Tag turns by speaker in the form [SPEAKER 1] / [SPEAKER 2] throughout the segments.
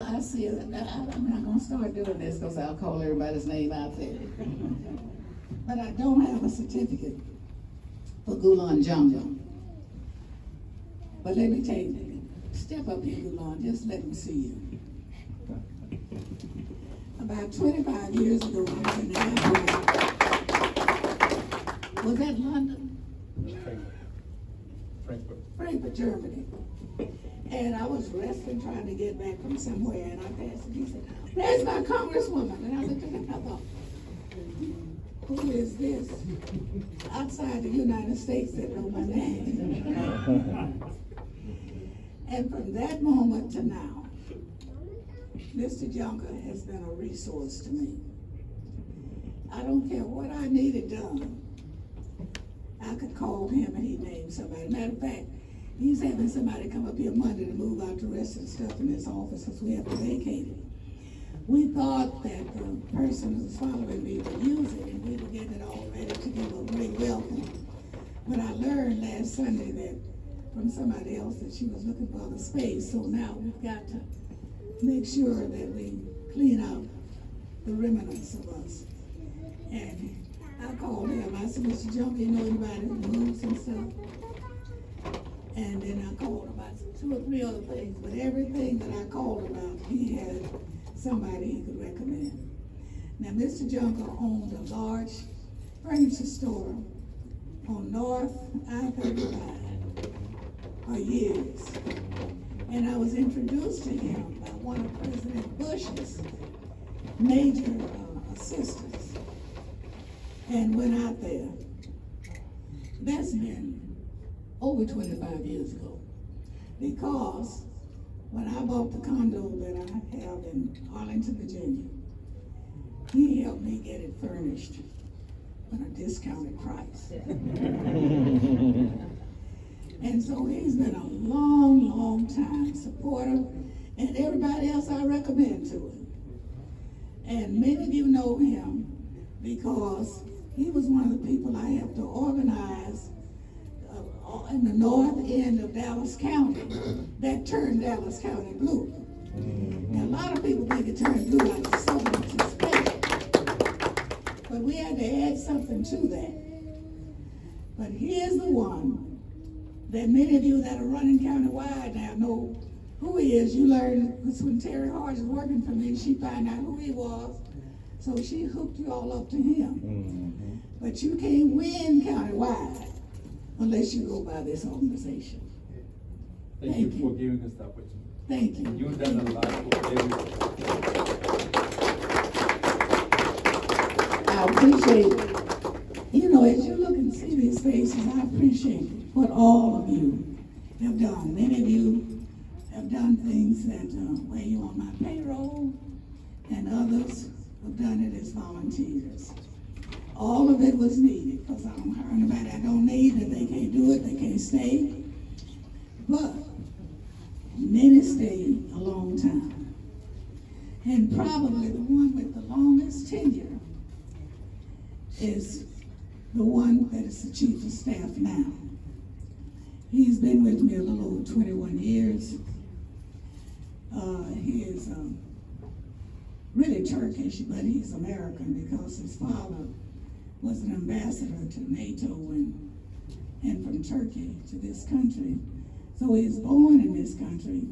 [SPEAKER 1] I see it. I'm not going to start doing this because I'll call everybody's name out there. But I don't have a certificate for Gulan Jungle. But let me tell you, step up here, Gulan, just let me see you. About 25 years ago, I was in the airport. Was that London? Frankfurt, Germany. And I was resting, trying to get back from somewhere, and I passed and he said, "There's my Congresswoman." And I looked at him and I thought, who is this outside the United States that know my name? And from that moment to now, Mr. Junker has been a resource to me. I don't care what I needed done. I could call him and he'd name somebody. Matter of fact, he's having somebody come up here Monday to move out the rest of the stuff in his office because we have to vacate it. We thought that the person who was following me would use it and we were getting it all ready to give a great welcome. But I learned last Sunday that from somebody else that she was looking for the space. So now we've got to make sure that we clean up the remnants of us. And I called him. I said, "Mr. Junker, you know anybody who moves and stuff?" And then I called about 2 or 3 other things, but everything that I called about, he had somebody he could recommend. Now, Mr. Junker owned a large furniture store on North I-35 for years. And I was introduced to him by one of President Bush's major assistants and went out there. That's been over 25 years ago, because when I bought the condo that I have in Arlington, Virginia, he helped me get it furnished at a discounted price. And so he's been a long, long time supporter, and everybody else I recommend to him. And many of you know him because he was one of the people I helped to organize in the north end of Dallas County that turned Dallas County blue. Now, a lot of people think it turned blue like the Southerners expected, but we had to add something to that. But here's the one that many of you that are running countywide now know who he is. You learn, because when Terry Hodge was working for me, she found out who he was, so she hooked you all up to him. But you can't win countywide unless you go by this organization.
[SPEAKER 2] Thank you for giving us the opportunity.
[SPEAKER 1] Thank you.
[SPEAKER 2] You've done a lot for everyone.
[SPEAKER 1] I appreciate, you know, as you look and see these faces, I appreciate what all of you have done. Many of you have done things that where you on my payroll, and others have done it as volunteers. All of it was needed, because I don't hire anybody I don't need, and they can't do it, they can't stay. But many stayed a long time. And probably the one with the longest tenure is the one that is the chief of staff now. He's been with me a little over 21 years. He is really Turkish, but he's American because his father was an ambassador to NATO and from Turkey to this country. So he was born in this country,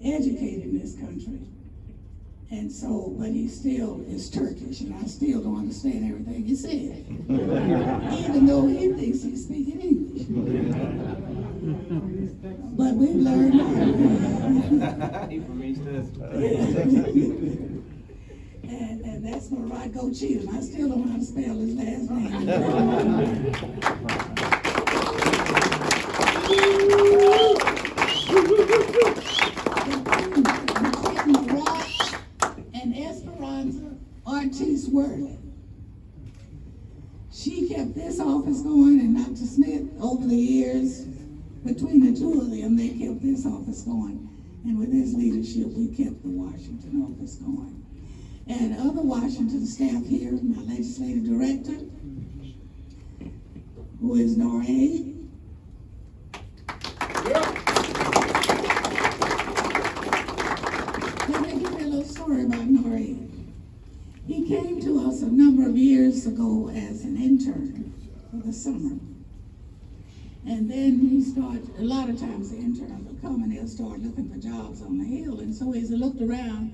[SPEAKER 1] educated in this country, and so, but he still is Turkish, and I still don't understand everything he said, even though he thinks he's speaking English. But we've learned how to and that's Morocco Cheatham. I still don't know how to spell his last name. And Esperanza Ortiz Worley. She kept this office going, and Dr. Smith, over the years, between the two of them, they kept this office going. And with his leadership, we kept the Washington office going. And other Washington staff here, my legislative director, who is Noreen. Then story about Noreen. He came to us a number of years ago as an intern for the summer. And then he started, a lot of times the interns would come and they'll start looking for jobs on the Hill. And so as he looked around,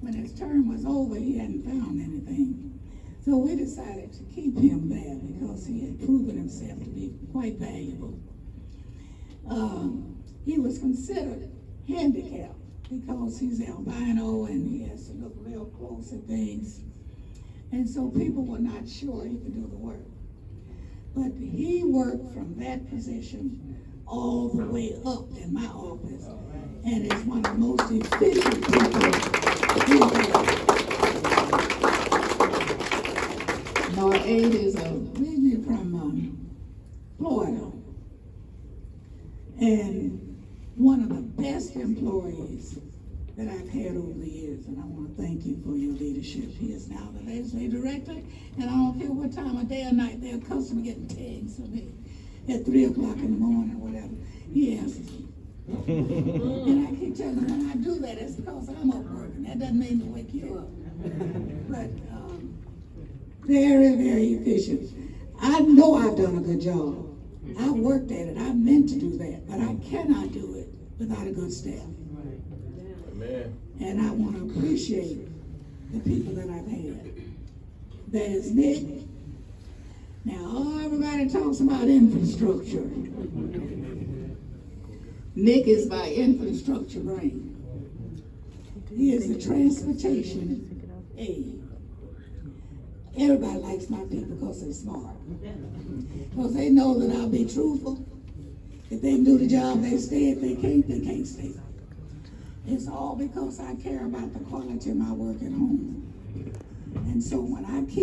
[SPEAKER 1] when his term was over, he hadn't found anything. So we decided to keep him there because he had proven himself to be quite valuable. He was considered handicapped because he's albino and he has to look real close at things. And so people were not sure he could do the work. But he worked from that position all the way up in my office and is one of the most efficient people we have. Noreen is originally from Florida and one of the best employees that I've had over the years, and I want to thank you for your leadership. He is now the legislative director, and I don't care what time of day or night they're accustomed to getting tags from me at 3 o'clock in the morning or whatever. He answers me. And I keep telling him when I do that, it's because I'm up working. That doesn't mean to wake you up. But very, very efficient. I know I've done a good job. I've worked at it. I meant to do that, but I cannot do it without a good staff. Amen. And I want to appreciate the people that I've had. There's Nick. Now, everybody talks about infrastructure. Nick is my infrastructure brain. He is the transportation aide. Everybody likes my people because they're smart. Because they know that I'll be truthful. If they can do the job, they stay. If they can't stay. It's all because I care about the quality of my work at home. And so when I keep